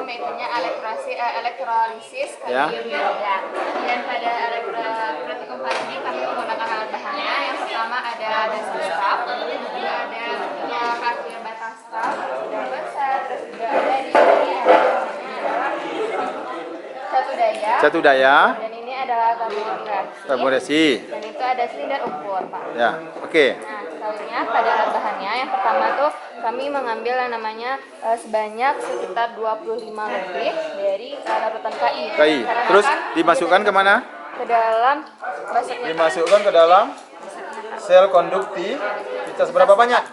metodenya elektrolisis Ya. kalium iodida. Dan pada praktikum kali ini kami menggunakan alat bahannya. Yang pertama ada dasar staf, juga ada kartil batang staf, sudah besar, terus juga ada di sini ada catu daya. Dan ini adalah tabung resi. Dan itu ada silinder ukur, Pak. Ya, oke. Nah, selanjutnya pada alat bahannya yang pertama tuh kami mengambil yang namanya sebanyak sekitar 25 lebih dari larutan KI. Terus dimasukkan ke mana? Ke dalam basket. Dimasukkan ke dalam sel konduktivitas berapa banyak?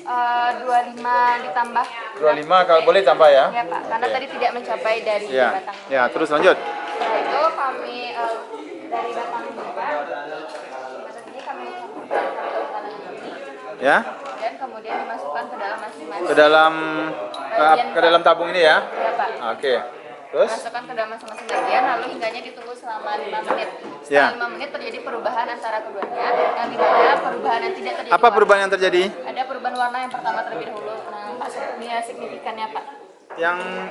25 ditambah. 25 kalau boleh tambah ya? Ya, Pak, karena tadi tidak mencapai dari Ya. batang. Ya, terus lanjut. Setelah itu kami dari batang ini kami campurkan ini. Ya. Dan kemudian dimasukkan ke dalam masing-masing. Ke dalam tabung ini ya? Ya, Pak. Oke. Terus? Masukkan ke dalam masing-masing bagian, lalu hingganya ditunggu selama 5 menit. Ya. Setelah 5 menit terjadi perubahan antara keduanya, yang dimana perubahan yang tidak terjadi. Apa perubahan yang terjadi? Ada perubahan warna yang pertama terlebih dahulu. Nah, Pak, dia signifikannya, Pak.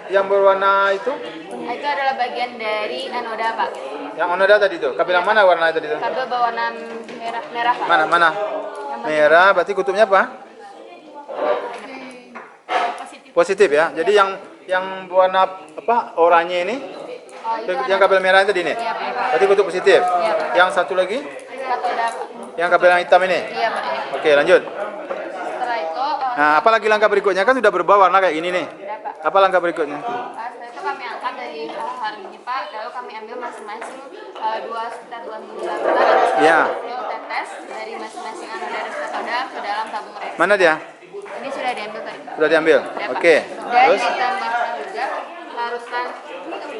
Yang berwarna itu? Nah, itu adalah bagian dari anoda, Pak. Yang anoda tadi itu? Kabel yang mana warna tadi itu? Kabel berwarna merah, Pak. Mana? Merah, berarti kutubnya apa? Positif ya. Jadi yang berwarna apa? Oranye ini? Yang kabel merah tadi ini? Iya, Pak. Berarti kutub positif. Iya, Pak. Yang satu lagi? Katoda, Pak. Yang kabel yang hitam ini? Iya, Pak. Oke, lanjut. Setelah itu, Nah, apa lagi langkah berikutnya? Kan sudah berubah warna kayak gini nih. ya, Pak. Apa langkah berikutnya? Setelah itu kami angkat dari hal ini, Pak. Lalu kami ambil masing-masing sekitar 2 ml Ya. tetes dari masing-masing anoda dan katoda ke dalam tabung resi. Mana dia? Ini sudah diambil tadi, Pak. Sudah diambil? Ya, Pak. Oke. Dan Terus? ditambahkan juga larutan,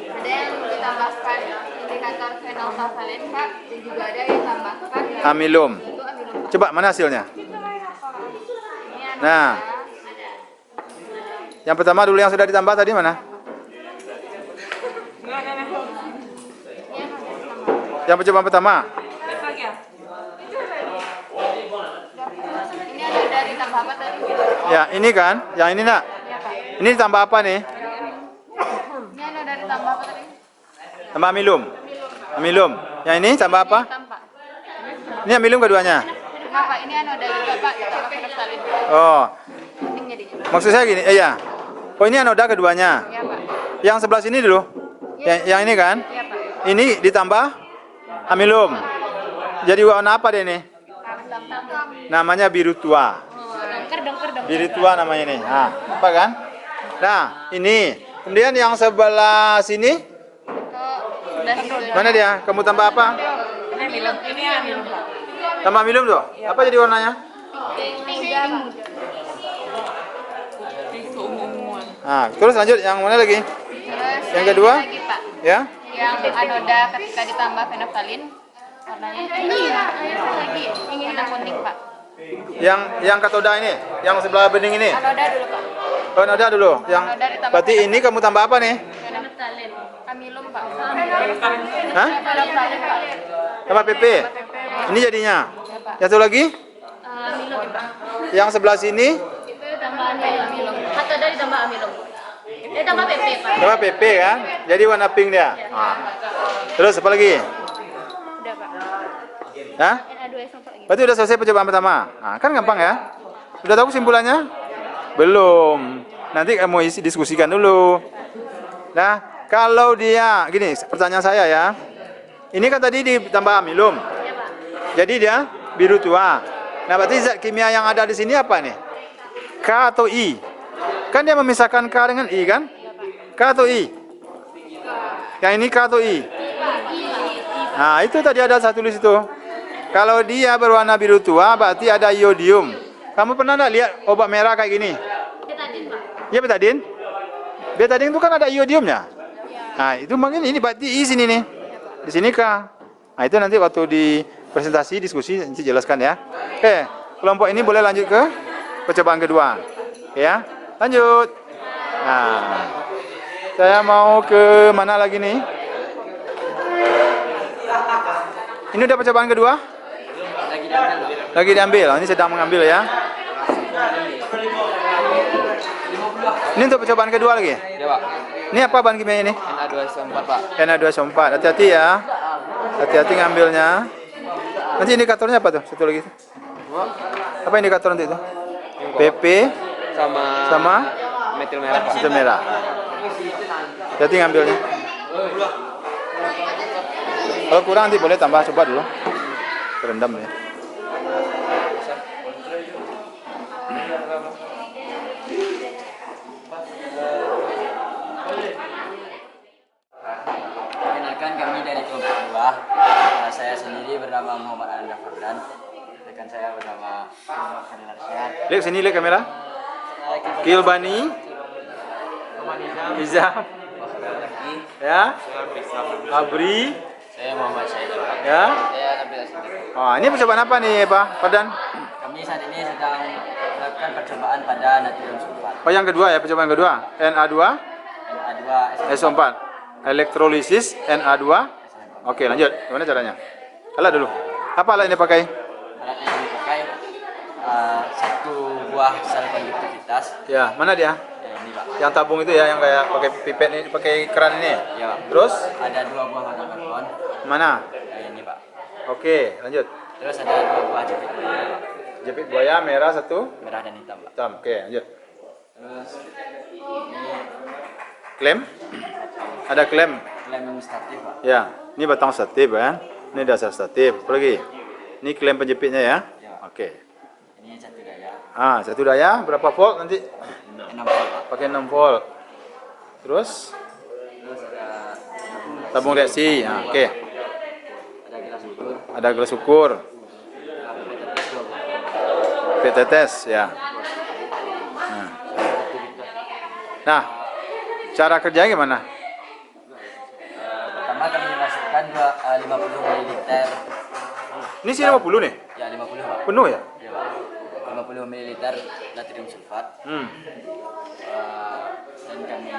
ada yang ditambahkan indikator fenolftalein, Pak. Dan juga ada yang ditambahkan Amilum. itu amilum, Pak. Coba mana hasilnya? Ini anoda, Nah. ada. Yang pertama dulu yang sudah ditambah tadi mana? Ini anoda ditambah. Yang percobaan pertama? Ini anoda ditambah apa tadi? Ya, ini kan? Yang ini nak? Ya, Pak. Ini ditambah apa nih? Ini anoda ditambah apa tadi? Tambah amilum. Amilum. Yang ini tambah apa? Tambah. Ini amilum keduanya. Kenapa? Ini anoda juga, Pak. Ditambah fenolftalein. Oh, Penting jadinya. maksud saya gini. Iya. Oh, ini anoda keduanya. Ya, Pak. Yang sebelah sini dulu. Yang ini kan? Ya, Pak. Ini ditambah amilum. Jadi warna apa deh ini? Namanya biru tua. Dongker. Biru tua namanya ini. Nah, apa kan? Nah, ini. Kemudian yang sebelah sini, mana dia? Kamu tambah apa? Ini amilum, Pak. Tambah amilum tuh. Apa jadi warnanya? Nah, terus lanjut yang mana lagi? Terus Yang kedua? lagi, Pak. Ya? Yang anoda ketika ditambah fenolftalein warnanya ini lagi warna kuning, Pak. Yang katoda ini, yang sebelah bening ini. Anoda dulu, Pak. Oh, anoda dulu. Yang Anoda ditambah berarti ini kamu tambah apa nih? Fenolftalein. Amilum, Pak. Hah? Fenolftalein, Pak. Tambah PP. Ini jadinya. Ya, Pak. Yang satu lagi? Amilum, Pak. Yang sebelah sini Itu tambahannya amilum. Atau dari tambah amilum. Dia tambah PP, Pak. tambah PP kan? Jadi warna pink dia. Nah. Terus apa lagi? Udah, Pak. Hah? NA2SO, Pak. Berarti udah selesai percobaan pertama. Nah, kan gampang ya? Udah tahu kesimpulannya? Belum. Nanti kamu isi diskusikan dulu. Nah, kalau dia gini, pertanyaan saya ya. Ini kan tadi ditambah amilum. Ya, Pak. Jadi dia biru tua. Nah, berarti zat kimia yang ada di sini apa nih? K atau I? Kan dia memisahkan K dengan I kan? K atau I? Yang ini K atau I? Nah, itu tadi ada saya tulis itu. Kalau dia berwarna biru tua, berarti ada iodium. Kamu pernah nggak lihat obat merah kayak gini? Betadin, Pak. Ya, betadin. Betadin itu kan ada iodiumnya. Nah, itu mungkin ini berarti I sini nih. Di sini K. Nah, itu nanti waktu di presentasi, diskusi, nanti jelaskan ya. Oke, kelompok ini boleh lanjut ke percobaan kedua. Ya, lanjut. Nah, saya mau ke mana lagi nih? Ini udah percobaan kedua? Lagi diambil. Ini sedang mengambil ya. Ini untuk percobaan kedua lagi? Ya Pak. Ini apa bahan kimia ini? Na2SO4 Pak. Na2SO4. Hati-hati ya. Hati-hati ngambilnya. Nanti indikatornya apa tuh? Satu lagi. Apa indikator nanti itu? PP sama metil merah Pak. metil merah. Hati-hati ngambilnya. Kalau kurang nanti boleh tambah, coba dulu. Terendam ya. Perkenalkan, kami dari kelompok 2. Saya sendiri bernama Muhammad Ananda Fardan. Rekan saya bernama Muhammad Khalil Arsyad. Lihat sini, lihat kamera. Kilbani, Izam, ya, Abri, Saya Muhammad Syed. ya. Saya Abdul Aziz. Oh, ini percobaan apa nih, Pak Fardan? Kami saat ini sedang melakukan percobaan pada natrium sulfat. Oh, yang kedua ya, percobaan kedua. Na2, Na2SO4. SO4. Elektrolisis Na2. Oke, lanjut. Gimana caranya? Alat dulu. Apa alat ini pakai? Alat yang dipakai satu buah sel konduktivitas. Ya, mana dia? Ini Pak. Yang tabung itu ya, yang kayak pakai pipet ini, pakai keran ini. Ya Pak. Terus Ada 2 buah batang karbon. mana? Ini Pak. Oke, lanjut. Terus ada 2 buah jepit buaya, Pak. Jepit buaya merah satu, Merah dan hitam Pak. hitam. Oke, lanjut. Terus Klem? Ada klem. lem statif Pak. Ya, ini batang statif kan? Ini dasar statif. Apa lagi? Ini klem penjepitnya ya. Ya. Oke. Ini satu daya Satu daya berapa volt nanti? 6 volt Pak. Pakai 6 volt. Terus Terus ada tabung reaksi. Oke. ada gelas ukur, Ada gelas ukur. ada PTTS ya. Nah, cara kerjanya gimana? pertama kami memasukkan 50 ml. Ini sih 50 nih. Ya 50 Pak. Penuh ya? Ya, Pak. 50 ml natrium sulfat. Dan kami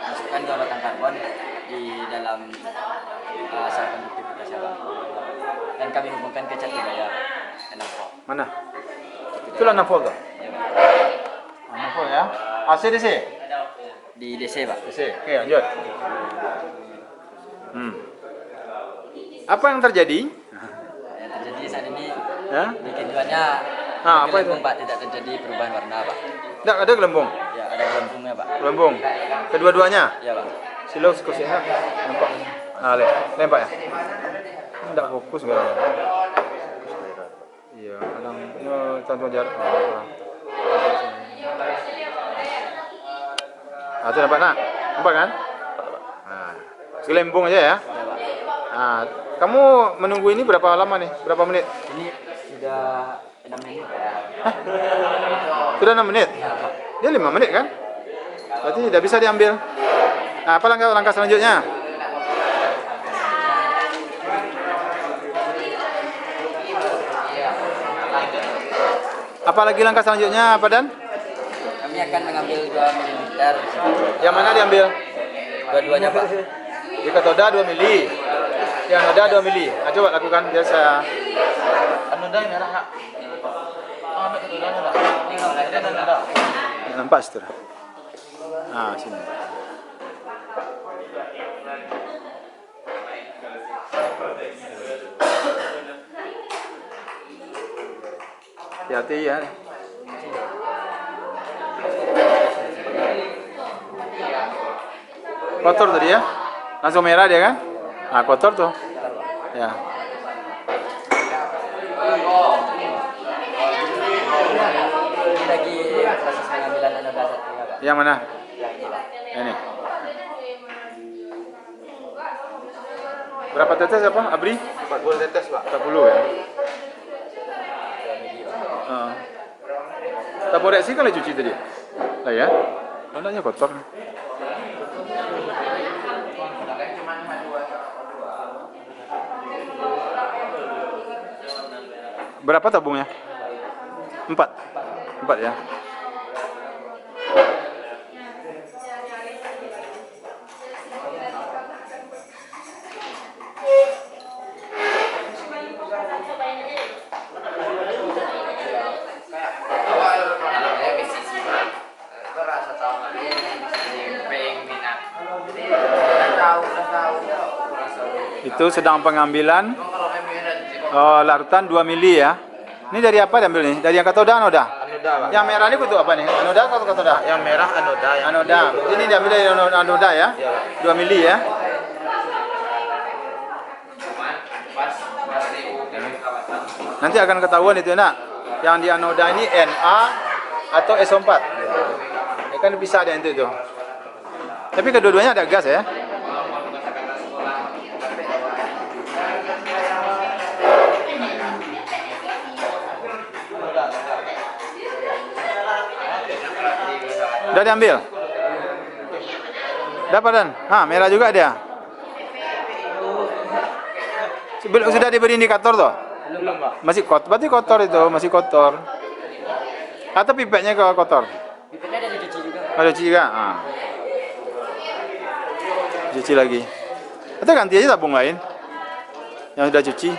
masukkan 2 batang karbon di dalam sel konduktivitasnya Pak. Dan kami hubungkan ke cat daya 6 volt. Mana? Itulah 6 volt tuh. Ya, Pak. 6 volt ya. AC DC. Di DC Pak. DC. Oke, lanjut. Apa yang terjadi? Yang terjadi saat ini Ya. di keduanya Apa itu? Pak, tidak terjadi perubahan warna Pak. Tidak ada gelembung. Ya ada gelembungnya Pak. Gelembung. Kedua-duanya. Ya Pak. Silau sekusnya. Nampak. Lempar ya. Tidak fokus enggak. Iya, kadang contoh jarak. Itu nampak nak? Nampak kan? Gelembung aja ya. Ya Pak. Kamu menunggu ini berapa lama nih? Berapa menit? Ini sudah 6 menit. Sudah 6 menit? Dia 5 menit kan? Berarti tidak bisa diambil. Apa langkah selanjutnya? Apa lagi langkah selanjutnya, Pak Dan? Kami akan mengambil 2 ml. Yang mana diambil? Dua-duanya Pak. Di katoda 2 mili. Yang ada 2 mili. Coba lakukan biasa. Anoda merah Kak. Ada kedua-duanya Pak. Ini anoda. Nampak situ. Sini. Hati-hati ya. Kotor tadi ya? Langsung merah dia kan? Kotor tuh. Ya. Ini lagi proses pengambilan anoda satu ya Pak. Yang mana? Yang ini Pak. Ini. Berapa tetes apa? Abri? 40 tetes Pak. 40 ya. Tabung reaksi kan cuci tadi? Lah ya. Nodanya kotor. Berapa tabungnya? 4. 4 ya. Itu sedang pengambilan larutan 2 mili ya. Ini dari apa diambil nih? Dari yang katoda anoda? Anoda, Pak. Yang merah ini butuh apa nih? Anoda atau katoda? Yang merah anoda, yang Anoda. Ini diambil dari anoda ya? 2 mili ya. Nanti akan ketahuan itu nak. Yang di anoda ini Na atau SO4. Ya kan bisa ada itu. Tapi kedua-duanya ada gas ya. Udah diambil? Dapat dan? Merah juga dia. Sudah diberi indikator toh? belum, Pak. Masih kotor, berarti kotor itu, masih kotor. Atau pipetnya kotor? Pipetnya ada dicuci juga. Ada cuci juga? Cuci lagi. Atau ganti aja tabung lain yang sudah cuci.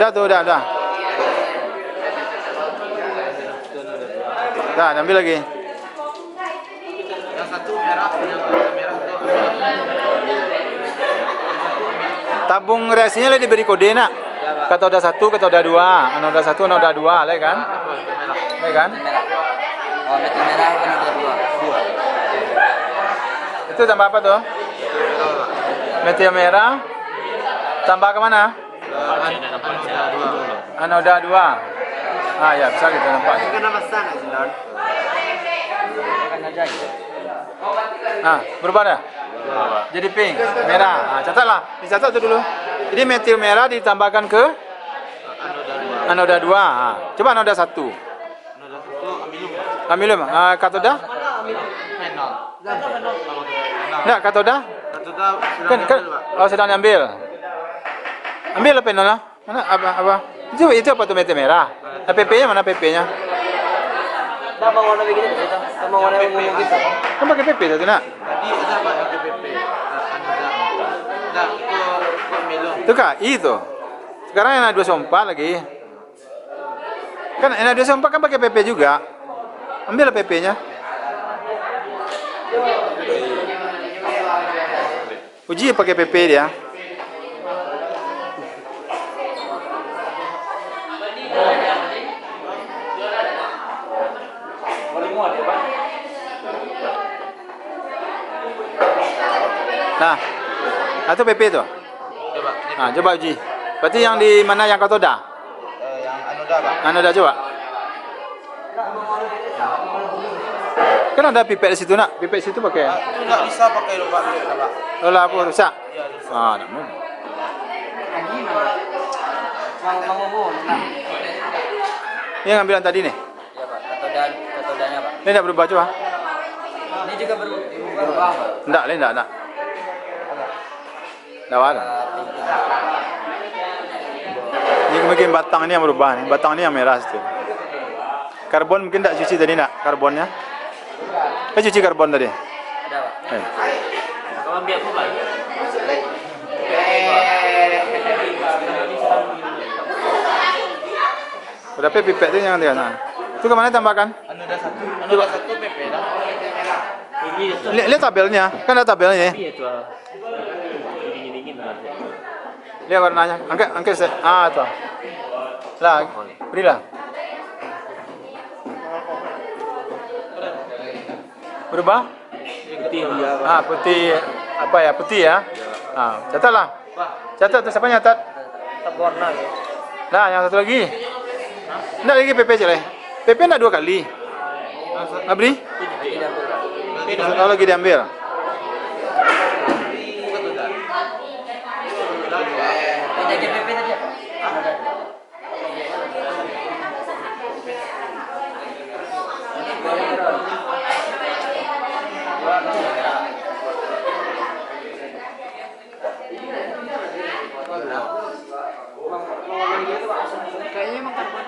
Udah tuh, udah. Dah, ambil lagi. Yang satu merah, yang merah itu Tabung reaksinya lagi diberi kode nak. Katoda 1, katoda 2, anoda 1, anoda 2, lah kan? Lah kan? Merah. Oh, metil merah anoda 2. Itu tambah apa tuh? Metil merah. Tambah ke mana? Anoda 2. Ya bisa gitu nampak. kenapa sana sih, Don? Kan aja gitu. Berubah dah? Jadi pink, merah. Catatlah, dicatat tuh dulu. Jadi metil merah ditambahkan ke anoda 2. Coba anoda 1. Anoda satu amilum. Amilum. Katoda? Fenol. Enggak, katoda? Katoda sudah Kan, ambil, Pak. sedang diambil. Ambil lah penol lah. Mana apa? Itu apa tuh metil merah? PP-nya mana PP-nya? Sama warna begini gitu. Sama warna yang ngomong gitu. Kan pakai PP tadi nak. Tadi ada Pak yang PPP. Anoda. Nah, itu amilum. Itu KI tuh. Sekarang Na204 lagi. Kan Na204 kan pakai PP juga. Ambil lah PP-nya. Uji pakai PP dia. Nah, itu PP tuh. Coba. Coba uji. Berarti yang di mana yang katoda? Yang anoda, Pak. Anoda coba. Kan ada pipet di situ nak. Pipet di situ pakai. Itu nggak bisa pakai lupa dulu, Pak. Lah apa rusak? Iya, bisa. Tak mau. Lagi mana? Mang ngomong. Yang ambilan tadi nih. Ya, Pak. Katodanya, Pak. Ini tidak berubah coba. Ini juga berubah, Pak. Enggak, enggak. Dah ada. Ini mungkin batang ini yang berubah nih. Batang ini yang merah situ. Karbon mungkin tak cuci tadi nak karbonnya. Cuci karbon tadi. Ada, Pak. Kalau biar apa? Udah pipet itu yang dia nah. Itu kemana tambahkan? Anoda satu PP dah. Lihat tabelnya, kan ada tabelnya ya. Lihat warnanya. Angkat tuh. Lah, berilah. Berubah? Putih apa ya? Putih ya. Catatlah. Catat tuh siapa nyatat? Warna ya. Nah, yang satu lagi. Enggak lagi PP aja lah. PP enggak 2 kali. Abri? Lagi diambil. Jaga PP saja, Pak. Kayaknya emang karbon.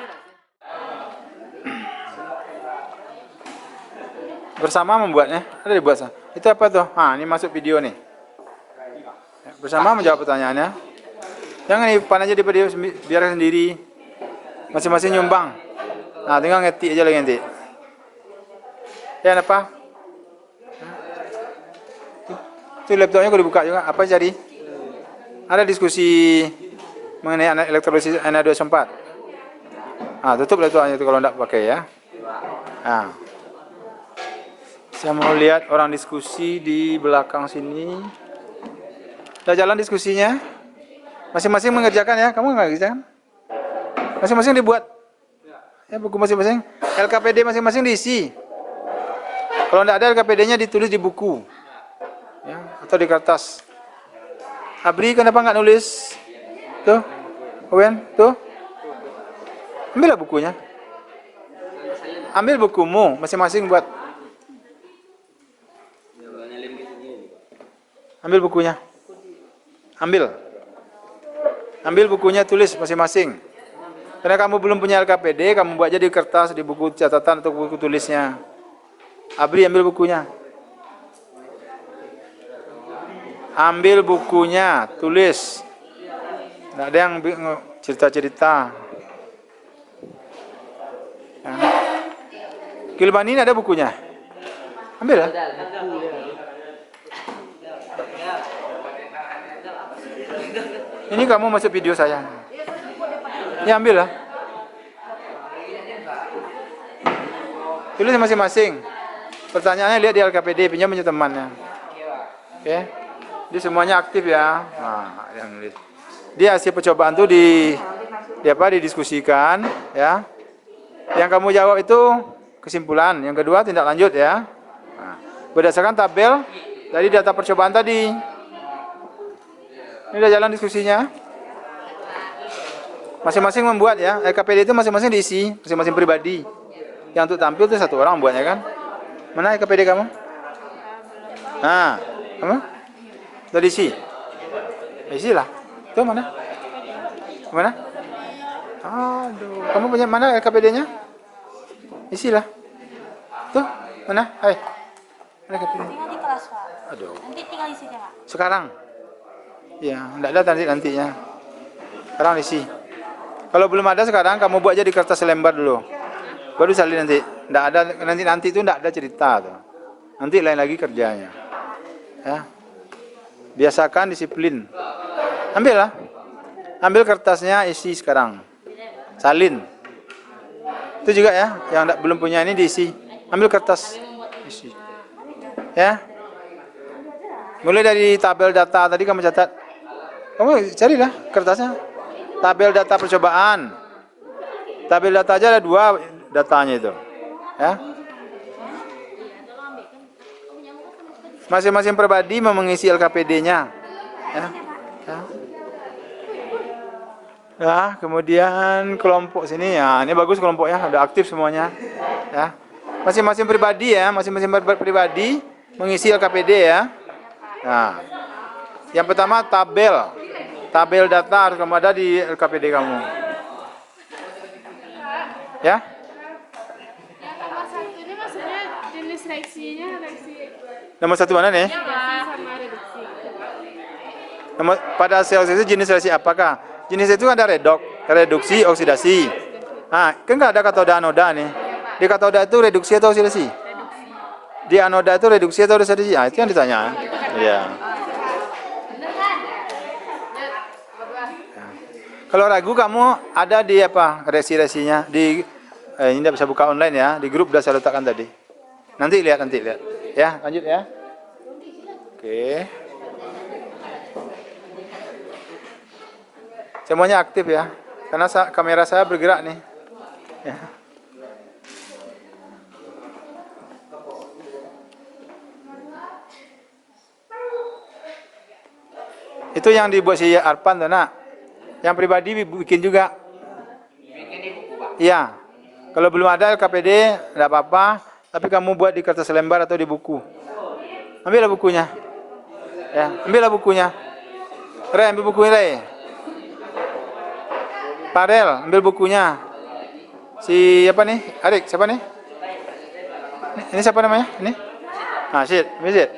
Bersama membuatnya. Ada dibuat sah. Itu apa tuh? Ini masuk video nih. Bersama menjawab pertanyaannya. Jangan pan aja di video biar sendiri. Masing-masing nyumbang. Tinggal ngetik aja lagi nanti. Ya apa? Itu laptopnya gue dibuka juga. Apa jadi? Ada diskusi mengenai elektrolisis Na2SO4. Tutuplah itu hanya itu kalau tidak pakai ya. Saya mau lihat orang diskusi di belakang sini. Udah jalan diskusinya? Masing-masing mengerjakan ya? Kamu nggak kerjakan? Masing-masing dibuat. Ya, buku masing-masing. LKPD masing-masing diisi. Kalau tidak ada LKPD-nya ditulis di buku. Ya, atau di kertas. Abri kenapa nggak nulis? Tuh. Owen, tuh. Ambillah bukunya. Ambil bukumu, masing-masing buat. Ambil bukunya. Ambil bukunya, tulis masing-masing. Karena kamu belum punya LKPD, kamu buat jadi kertas di buku catatan atau buku tulisnya. Abri ambil bukunya. Ambil bukunya, tulis. Nggak ada yang cerita-cerita. Kilbani ini ada bukunya. Ambil lah. Ini kamu masuk video saya. Ya ambil lah. Tulis masing-masing. Pertanyaannya lihat di LKPD, pinjam punya temannya. Oke. Jadi semuanya aktif ya. Nah, yang nulis. Dia hasil percobaan tuh didiskusikan ya. Yang kamu jawab itu kesimpulan. Yang kedua tindak lanjut ya. Nah, berdasarkan tabel dari data percobaan tadi. Ini udah jalan diskusinya. Masing-masing membuat ya. LKPD itu masing-masing diisi, masing-masing pribadi. Yang untuk tampil itu satu orang buatnya kan. Mana LKPD kamu? Nah, kamu? Udah diisi? Isi lah. Tuh mana? Mana? Aduh, kamu punya mana LKPD-nya? Isilah. Tuh, mana? Hai. Mana LKPD? Tinggal di kelas, Pak. Aduh. Nanti tinggal isinya, Pak. Sekarang? Ya, enggak ada nantinya. Sekarang isi. Kalau belum ada sekarang, kamu buat aja di kertas lembar dulu. Baru salin nanti. Enggak ada nanti itu enggak ada cerita tuh. Nanti lain lagi kerjanya. Ya. Biasakan disiplin. Ambil lah. Ambil kertasnya, isi sekarang. Salin. Itu juga ya, yang belum punya ini diisi. Ambil kertas, isi. Ya. Mulai dari tabel data tadi kamu catat. Kamu carilah kertasnya. Tabel data percobaan. Tabel data aja ada 2 datanya itu. Ya. Masing-masing pribadi mau mengisi LKPD-nya. Ya. Ya. Ya, kemudian kelompok sini ya, ini bagus kelompoknya, udah aktif semuanya. Ya. Masing-masing pribadi ya, masing-masing pribadi mengisi LKPD ya. Nah, yang pertama tabel data harus kamu ada di LKPD kamu. Ya? Yang nomor 1 ini maksudnya jenis reaksinya reaksi Nomor 1 mana nih? sama reduksi. Pada sel itu jenis reaksi apakah? Jenis itu ada reduksi, oksidasi. Nah, kan nggak ada katoda anoda nih. Di katoda itu reduksi atau oksidasi? Di anoda itu reduksi atau oksidasi? Ah, itu yang ditanya. Iya. Kalau ragu kamu ada di apa reaksi-reaksinya di ini tidak bisa buka online ya, di grup sudah saya letakkan tadi. Nanti lihat. Ya, lanjut ya. Oke. Semuanya aktif ya, karena kamera saya bergerak nih. Ya. Itu yang dibuat si Arpan tuh, nak. Yang pribadi bikin juga. Iya. Kalau belum ada LKPD, enggak apa-apa, tapi kamu buat di kertas lembar atau di buku. Ambillah bukunya. Ya, ambillah bukunya. Re, ambil bukunya, Re. Parel, ambil bukunya. Si apa nih? Adik, siapa nih? Ini siapa namanya? Ini? Ah, Sid, Sid.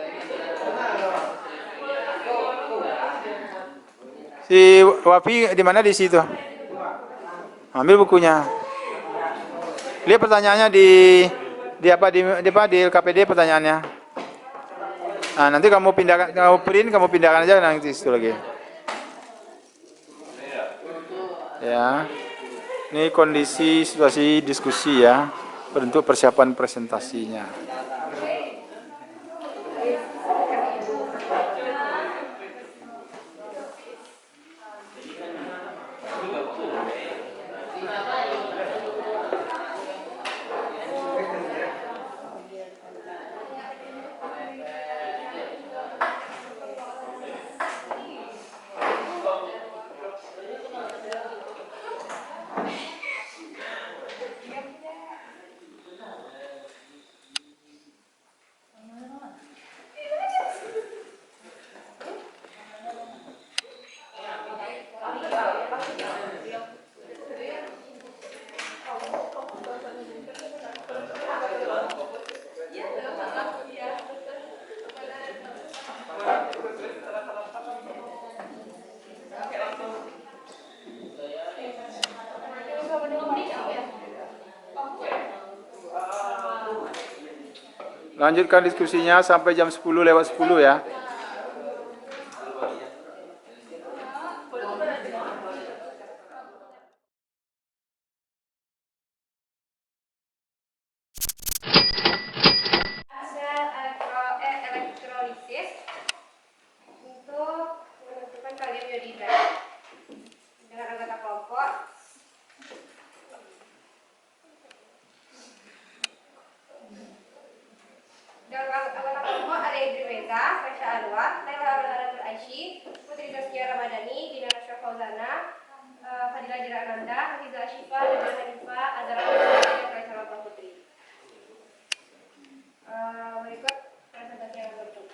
Si Wafi di mana di situ? Ambil bukunya. Lihat pertanyaannya di LKPD pertanyaannya. Nah, nanti kamu pindahkan, kamu pindahkan aja nanti situ lagi. Ya. Ini kondisi situasi diskusi ya, untuk persiapan presentasinya. Lanjutkan diskusinya sampai jam 10:10 ya. Elektrolisis untuk menentukan kalium iodida dengan anggota kelompok. Dalam anggota kelompok ada Idri Mega, Fasya Anwar, Naila Arun Aishi, Putri Zaskia Ramadhani, Dina Rasya Fauzana, Fadila Jira Ananda, Hafiza Ashifa, Nabila Hanifa, Azhar dan Kaisar Abdul Putri. Berikut presentasi yang berikut.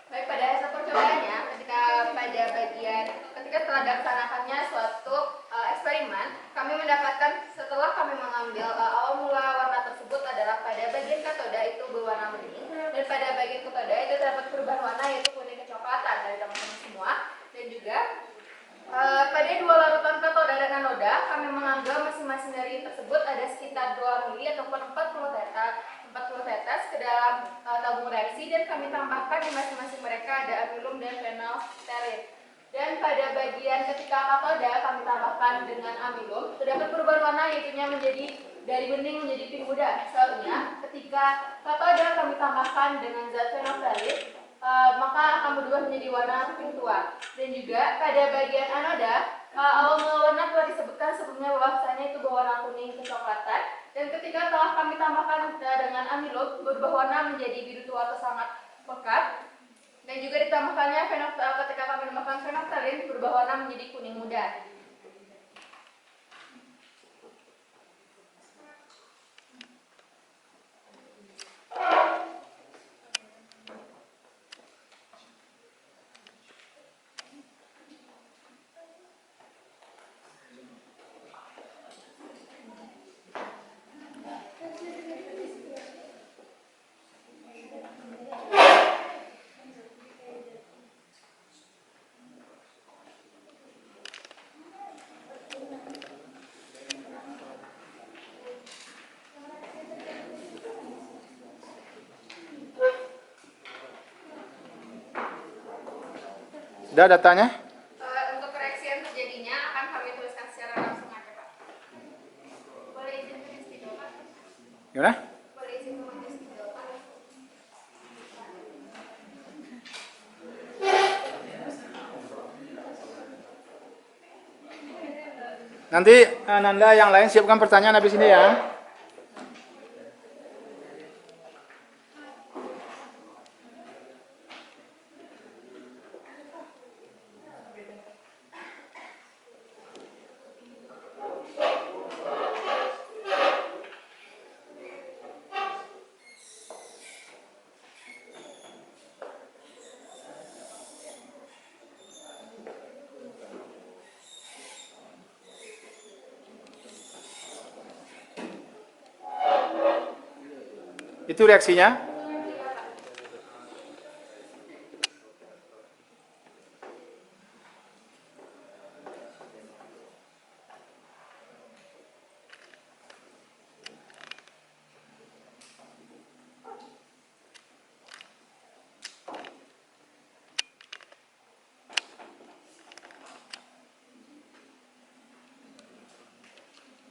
Baik, pada hasil percobaannya, ketika telah dilaksanakannya suatu eksperimen, kami mendapatkan setelah kami mengambil awal mula warna tersebut adalah pada bagian katoda itu berwarna bening, dan pada bagian katoda itu terdapat perubahan warna yaitu kuning kecoklatan dari teman-teman semua. Dan juga pada dua larutan katoda dan anoda, kami mengambil masing-masing dari tersebut ada sekitar 2 mili ataupun 40 tetes ke dalam tabung reaksi, dan kami tambahkan di masing-masing mereka ada amilum dan fenolftalit. Dan pada bagian ketika katoda kami tambahkan dengan amilum, terdapat perubahan warna yaitunya menjadi dari bening menjadi pink muda. Soalnya ketika katoda kami tambahkan dengan zat fenolftalit, maka akan berubah menjadi warna pink tua. Dan juga pada bagian anoda, awal mula warna telah disebutkan sebelumnya bahwasanya itu berwarna kuning kecoklatan, dan ketika telah kami tambahkan dengan amilum, berubah warna menjadi biru tua atau sangat pekat. Dan juga ditambahkannya ketika kami menambahkan fenolftalin, berubah warna menjadi kuning muda. Sudah datanya? Untuk reaksi yang terjadinya akan kami tuliskan secara langsung aja, Pak. Boleh izin ke studio, Pak? Gimana? Boleh izin ke studio, Pak? Nanti Nanda yang lain siapkan pertanyaan habis ini ya. Itu reaksinya.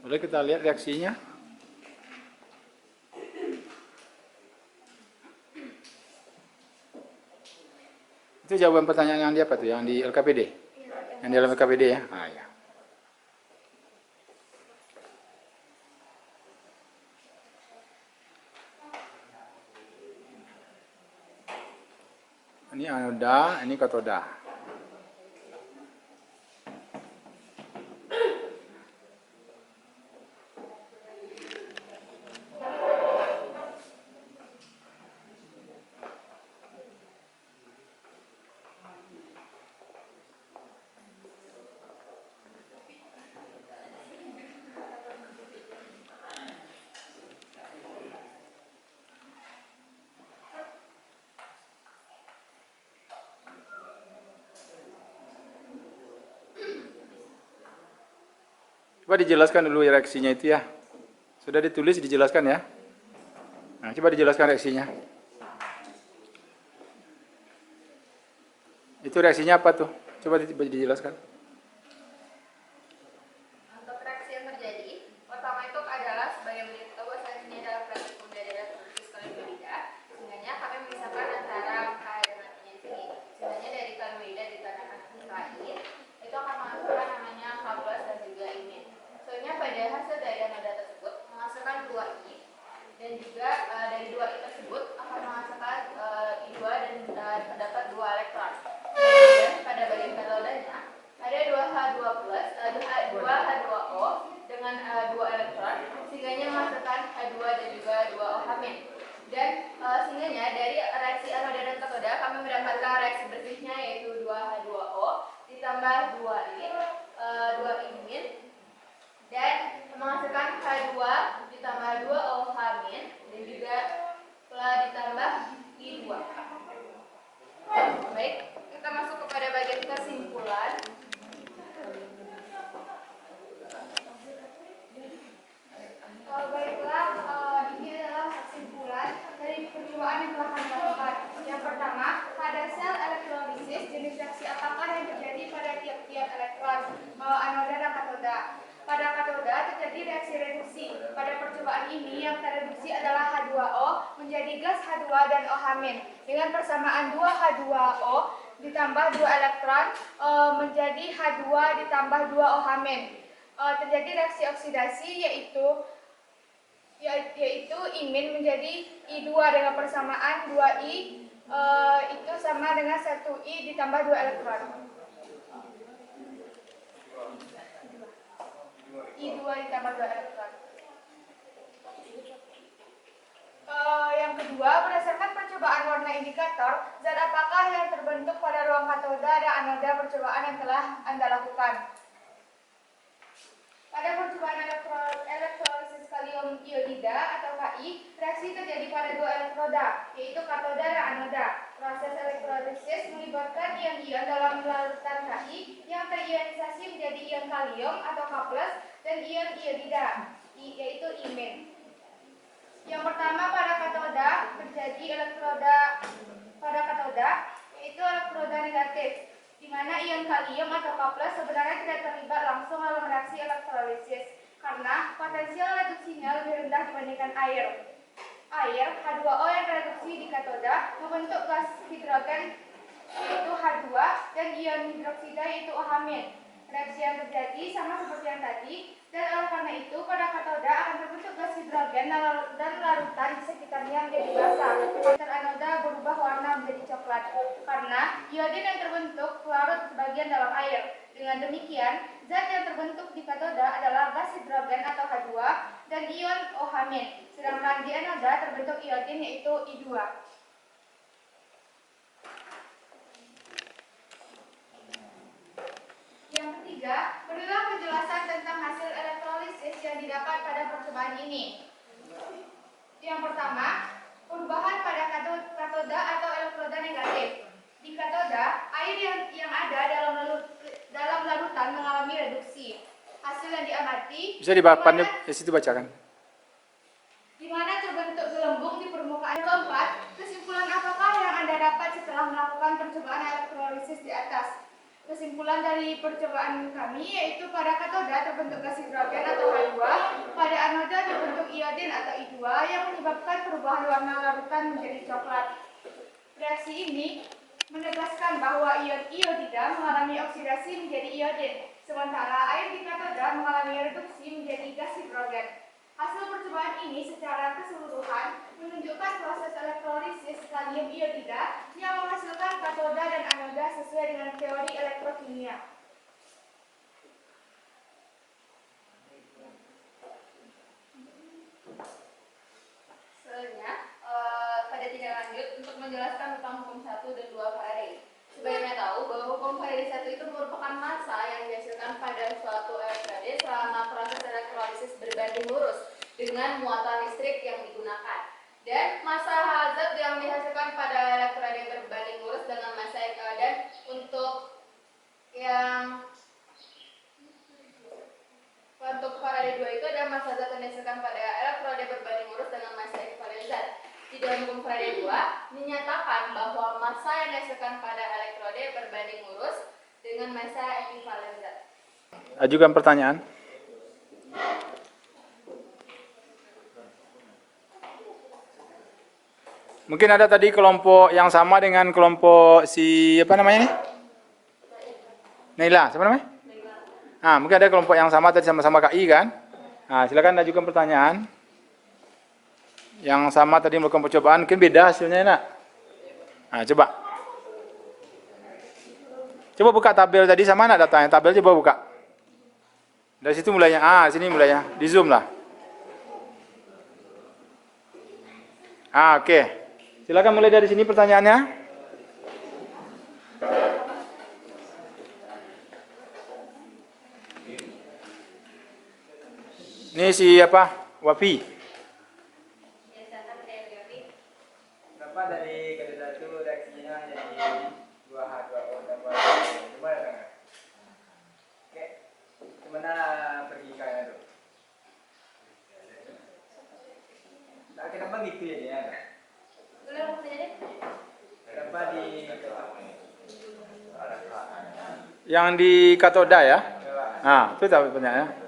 Boleh kita lihat reaksinya. Itu jawaban pertanyaan yang di apa tuh? Yang di LKPD? Yang di dalam LKPD ya? Ah, ya. Ini anoda, ini katoda. Coba dijelaskan dulu reaksinya itu ya. Sudah ditulis, dijelaskan ya. Nah, coba dijelaskan reaksinya. Itu reaksinya apa tuh? Coba dijelaskan. Untuk reaksi yang terjadi, pertama itu adalah sebagai berita bahwa ini adalah praktik pembelajaran tertulis karbohidrat. Sebenarnya kami memisahkan antara K dan artinya di sini. Sebenarnya dari karbohidrat dikarenakan lain itu akan menghasilkan namanya K+ dan juga imine. Soalnya pada hasil dari anoda tersebut menghasilkan 2I dan juga dari 2I tersebut akan menghasilkan I2 dan terdapat 2 elektron. Kemudian pada bagian katodanya ada 2H2O dengan 2 elektron, sehingga menghasilkan H2 dan juga 2O-. Dan sehingga dari reaksi anoda dan katoda kami mendapatkan reaksi bersihnya yaitu 2H2O ditambah 2I, 2I- dan menghasilkan H2 ditambah 2OH- dan juga ditambah I2. Baik, kita masuk kepada bagian kesimpulan. Baiklah, ini adalah kesimpulan dari percobaan yang telah kami lakukan. Yang pertama, pada sel elektrolisis, jenis reaksi apakah yang terjadi pada tiap-tiap elektron anoda dan katoda? Pada katoda terjadi reaksi reduksi. Pada percobaan ini yang tereduksi adalah H2O menjadi gas H2 dan OH- dengan persamaan 2H2O ditambah 2 elektron menjadi H2 ditambah 2 OH-. Terjadi reaksi oksidasi yaitu imin menjadi I2 dengan persamaan 2I itu sama dengan 1I ditambah 2 elektron. I2 ditambah 2 elektron. Yang kedua, berdasarkan percobaan warna indikator, zat apakah yang terbentuk pada ruang katoda dan anoda percobaan yang telah Anda lakukan? Pada percobaan elektrolisis kalium iodida atau Ki, reaksi terjadi pada 2 elektroda, yaitu katoda dan anoda. Proses elektrolisis melibatkan ion-ion dalam larutan Ki yang terionisasi menjadi ion kalium atau K+ dan ion iodida, yaitu imine. Yang pertama, pada katoda terjadi yaitu elektroda negatif, di mana ion kalium atau K+ sebenarnya tidak terlibat langsung dalam reaksi elektrolisis karena potensial reduksinya lebih rendah dibandingkan air. Air H2O yang tereduksi di katoda membentuk gas hidrogen yaitu H2 dan ion hidroksida yaitu OH-. Reaksi yang terjadi sama seperti yang tadi, dan oleh karena itu pada katoda akan terbentuk gas hidrogen dan larutan di sekitarnya menjadi basah. Larutan anoda berubah warna menjadi coklat karena iodin yang terbentuk larut sebagian dalam air. Dengan demikian, zat yang terbentuk di katoda adalah gas hidrogen atau H2 dan ion OH-. Sedangkan di anoda terbentuk iodin yaitu I2. Yang ketiga, berilah penjelasan tentang hasil elektrolisis yang didapat pada percobaan ini. Yang pertama, perubahan pada katoda atau elektroda negatif. Di katoda, air yang ada dalam larutan mengalami reduksi. Hasil yang diamati Bisa di situ bacakan. di mana terbentuk gelembung di permukaan. Keempat, kesimpulan apakah yang Anda dapat setelah melakukan percobaan elektrolisis di atas? Kesimpulan dari percobaan kami yaitu pada katoda terbentuk gas hidrogen atau H2, pada anoda terbentuk iodin atau I2 yang menyebabkan perubahan warna larutan menjadi coklat. Reaksi ini menegaskan bahwa ion iodida mengalami oksidasi menjadi iodin, sementara air di katoda mengalami reduksi menjadi gas hidrogen. Hasil percobaan ini secara keseluruhan menunjukkan proses elektrolisis kalium iodida yang menghasilkan katoda dan anoda sesuai dengan teori elektrokimia. Selanjutnya, pada tindak lanjut untuk menjelaskan tentang hukum 1 dan 2 Faraday. Sebaiknya tahu bahwa hukum Faraday 1 itu merupakan massa yang dihasilkan pada suatu elektrode selama proses elektrolisis berbanding lurus dengan muatan listrik yang digunakan. Dan massa Hz yang dihasilkan pada elektrode berbanding lurus dengan massa dan untuk Faraday 2 itu ada massa zat yang dihasilkan pada elektrode berbanding lurus dengan massa ekivalen zat. Di dalam hukum Faraday 2 dinyatakan bahwa massa yang dihasilkan pada elektrode berbanding lurus dengan massa ekivalen zat. Ajukan pertanyaan. Mungkin ada tadi kelompok yang sama dengan kelompok si apa namanya nih? Naila, siapa namanya? Mungkin ada kelompok yang sama tadi sama-sama KI kan? Silakan ajukan pertanyaan. Yang sama tadi melakukan percobaan, mungkin beda hasilnya nak. Coba. Coba buka tabel tadi sama nak datanya. Tabel coba buka. Dari situ mulainya. Sini mulainya. Di zoom lah. Oke. Silakan mulai dari sini pertanyaannya. Ini siapa? Wafi. Kenapa dari katoda itu reaksinya jadi 2H2O dan 2H2O? Coba ya, Kang. Oke. Kemana pergi kalian tuh? Nah, kenapa gitu ya dia? Kenapa di Yang di katoda ya? Itu tahu pertanyaannya.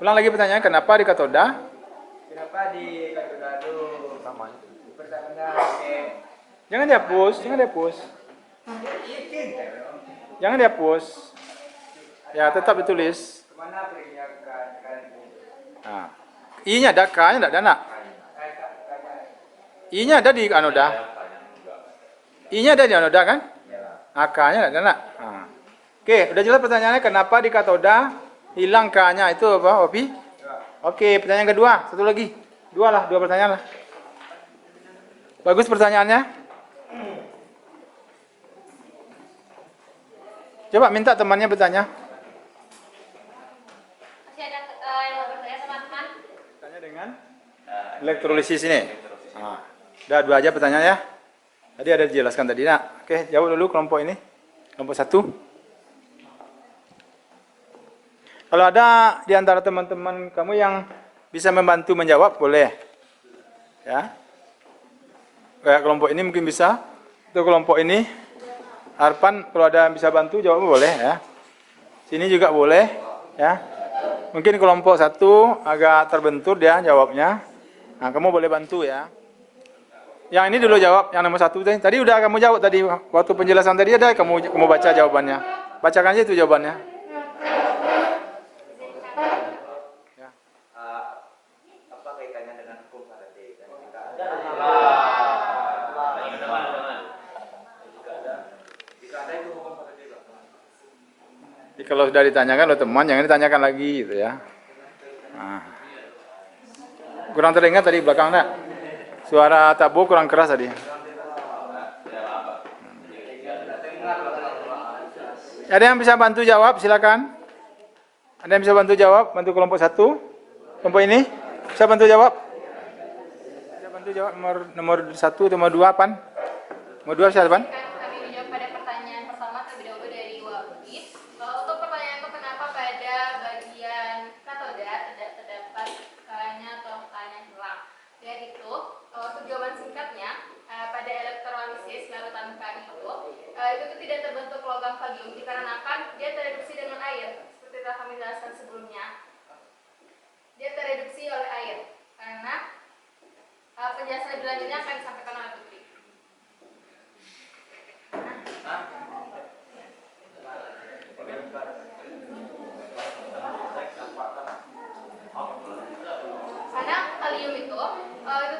Ulang lagi pertanyaannya, kenapa di katoda? Kenapa di katoda itu pertamanya pakai Jangan dihapus, Jangan dihapus. Ya, tetap ditulis. kemana perginya ke kalian itu? I-nya ada, K-nya enggak ada, nak. I-nya ada di anoda. I-nya ada di anoda kan? K-nya enggak ada, nak. Oke, udah jelas pertanyaannya kenapa di katoda hilang K-nya itu apa, Opi? Oke, pertanyaan kedua, satu lagi. Dua pertanyaan lah. Bagus pertanyaannya. Coba minta temannya bertanya. Masih ada yang mau bertanya teman-teman? Tanya dengan elektrolisis ini. Udah dua aja pertanyaannya. Tadi ada dijelaskan tadi, nak. Oke, jawab dulu kelompok ini. Kelompok 1. Kalau ada di antara teman-teman kamu yang bisa membantu menjawab, boleh. Ya. Kayak kelompok ini mungkin bisa. Untuk kelompok ini, Arpan kalau ada yang bisa bantu jawab boleh ya. Sini juga boleh ya. Mungkin kelompok 1 agak terbentur dia jawabnya. Kamu boleh bantu ya. Yang ini dulu jawab, yang nomor 1 tadi. Tadi udah kamu jawab tadi waktu penjelasan tadi ada kamu baca jawabannya. Bacakan aja itu jawabannya. Ya. Apa kaitannya dengan hukum Faraday? Jadi kalau sudah ditanyakan oleh teman, jangan ditanyakan lagi gitu ya. Kurang terdengar tadi belakang enggak? Suara tabu kurang keras tadi. Ada yang bisa bantu jawab, silakan. Ada yang bisa bantu jawab, bantu kelompok 1. Kelompok ini bisa bantu jawab. Bisa bantu jawab nomor 1 atau nomor 2 Pan? Nomor 2 siapa Pan? Kami menjawab pada pertanyaan pertama terlebih dahulu dari Wafid. Untuk pertanyaan itu kenapa pada bagian katoda tidak terdapat K-nya atau K-nya hilang? Dan itu untuk jawaban singkatnya pada elektrolisis larutan K itu itu tuh tidak terbentuk logam vagium dikarenakan dia tereduksi dengan air. Seperti telah kami jelaskan sebelumnya, dia tereduksi oleh air. Karena penjelasan lebih lanjutnya akan disampaikan oleh Putri. Karena kalium itu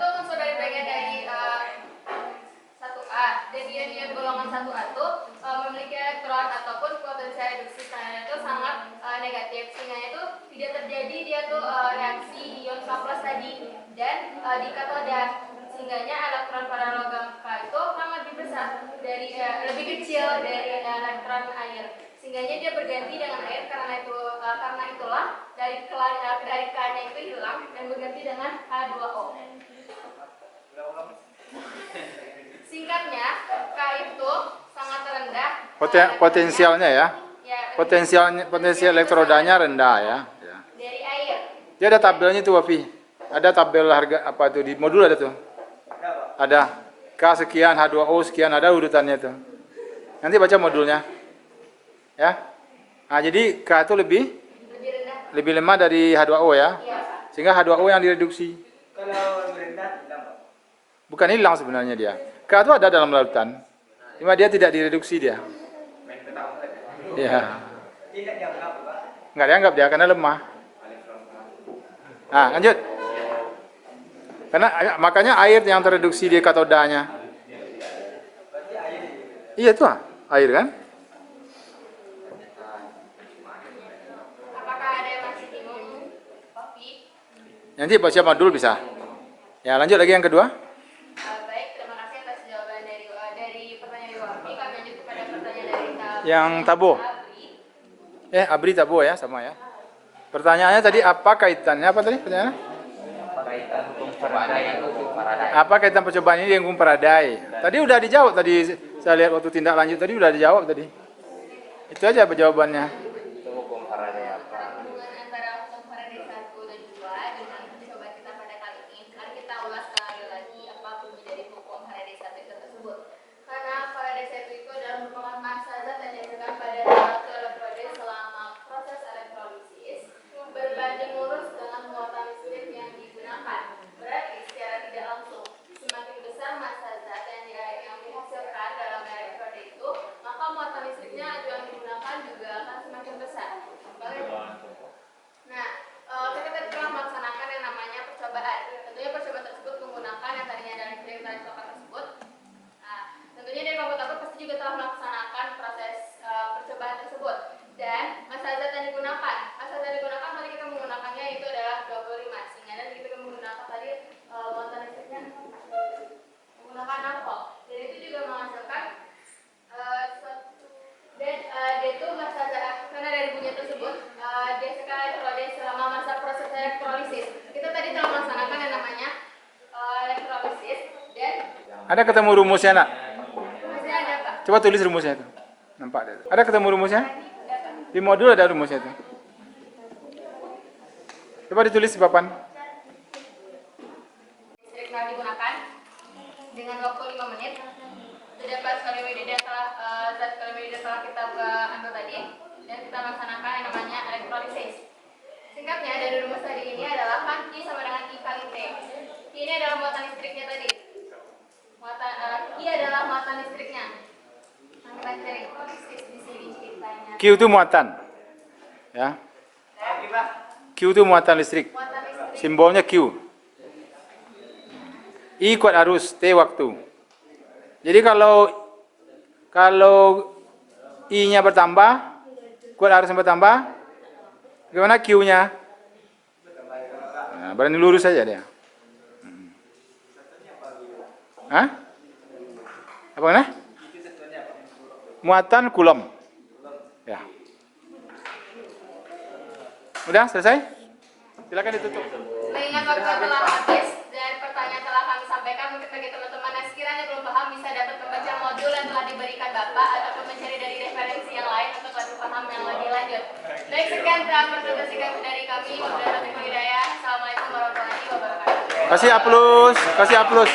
tuh unsur dari bagian dari 1A, dan dia golongan 1A tuh memiliki elektron ataupun potensial reduksi karena itu sangat negatif, sehingga itu tidak terjadi dia tuh reaksi ion K+ tadi, dan di katoda sehingganya elektron pada logam K itu akan lebih besar dari lebih kecil dari elektron air, sehingganya dia berganti dengan air. Karena itulah dari K-nya itu hilang dan berganti dengan H2O. Singkatnya, K itu sangat rendah. Potensialnya ya. Ya, Potensial elektrodanya rendah ya. dari air. Dia ada tabelnya tuh, Wafi. Ada tabel harga apa tuh di modul ada tuh. Ada K sekian, H2O sekian, ada urutannya tuh. Nanti baca modulnya. Ya. Nah, jadi K itu Lebih rendah. lebih lemah dari H2O ya. Iya, Pak. Sehingga H2O yang direduksi. Kalau merendah hilang, Pak. Bukan hilang sebenarnya dia. K itu ada dalam lautan. Cuma dia tidak direduksi dia. Main petak umpet. Iya. Tidak dianggap, Pak. Nggak dianggap dia karena lemah. Nah, lanjut. Karena makanya air yang tereduksi di katodanya. Berarti air ini. Iya tuh, air kan? Apakah ada yang masih bingung? Kopi? Nanti baca modul bisa. Ya, lanjut lagi yang kedua. Baik, terima kasih atas jawaban dari pertanyaan dari Wafi. Kami lanjut kepada pertanyaan dari Yang Tabo. Abri. Abri Tabo ya, sama ya. Pertanyaannya tadi apa kaitannya? Apa tadi pertanyaannya? Apa kaitan percobaan ini dengan hukum Faraday? Tadi udah dijawab tadi, saya lihat waktu tindak lanjut tadi udah dijawab tadi. Itu aja jawabannya. Hubungan antara hukum Faraday 1 dan 2 dengan percobaan kita pada kali ini. Sekarang kita ulas sekali lagi apa bunyi dari hukum Faraday 1 itu tersebut. Karena Faraday 1 itu adalah merupakan massa zat yang dihasilkan pada suatu elektroda selama proses elektrolisis berbanding lurus dengan muatan listrik yang digunakan. Berarti secara tidak langsung, semakin besar massa zat yang dihasilkan dalam elektroda itu, maka muatan listriknya yang digunakan juga akan semakin besar. Nah, kita tadi telah melaksanakan yang namanya percobaan. Tentunya percobaan tersebut menggunakan yang tadinya dari listrik yang tadi tersebut. Nah, tentunya dari kelompok takut pasti juga telah melaksanakan proses percobaan tersebut. Dan massa zat yang digunakan tadi kita menggunakannya itu adalah 25, sehingga nanti kita menggunakan tadi muatan listriknya menggunakan nafkah. Dan itu juga menghasilkan dan dia itu massa zat karena dari bunyi tersebut dia sekali elektroda selama masa proses elektrolisis. Kita tadi telah melaksanakan yang namanya elektrolisis dan Ada ketemu rumusnya, Nak? masih ada Pak. Coba tulis rumusnya itu. Nampak ada. Ada ketemu rumusnya? Di modul ada rumusnya itu. Coba ditulis di papan. Listrik yang digunakan dengan waktu 5 menit. Terdapat sekali medida zat sekali medida telah kita ambil tadi dan kita laksanakan yang namanya elektrolisis. Singkatnya dari rumus tadi ini adalah kan I sama dengan I kali T. Ini adalah muatan listriknya tadi. I adalah muatan listriknya. Nah, kita cari di sini ceritanya. Q itu muatan. Ya. Q itu muatan listrik. Muatan listrik. Simbolnya Q. I kuat arus, T waktu. Jadi kalau I-nya bertambah, kuat arusnya bertambah, gimana Q-nya? Nah, berani lurus saja dia. Hah? Apa namanya? Muatan kulom. Ya. Udah selesai? Silakan ditutup. Mengingat waktu telah habis dan pertanyaan telah kami sampaikan, mungkin bagi teman-teman yang sekiranya belum paham bisa dapat membaca modul yang telah diberikan Bapak ataupun mencari dari referensi yang lain untuk lebih paham yang lebih lanjut. Baik, sekian telah presentasi dari kami. Wabillahi taufiq wal hidayah. Assalamualaikum warahmatullahi wabarakatuh. Kasih aplaus, kasih aplaus.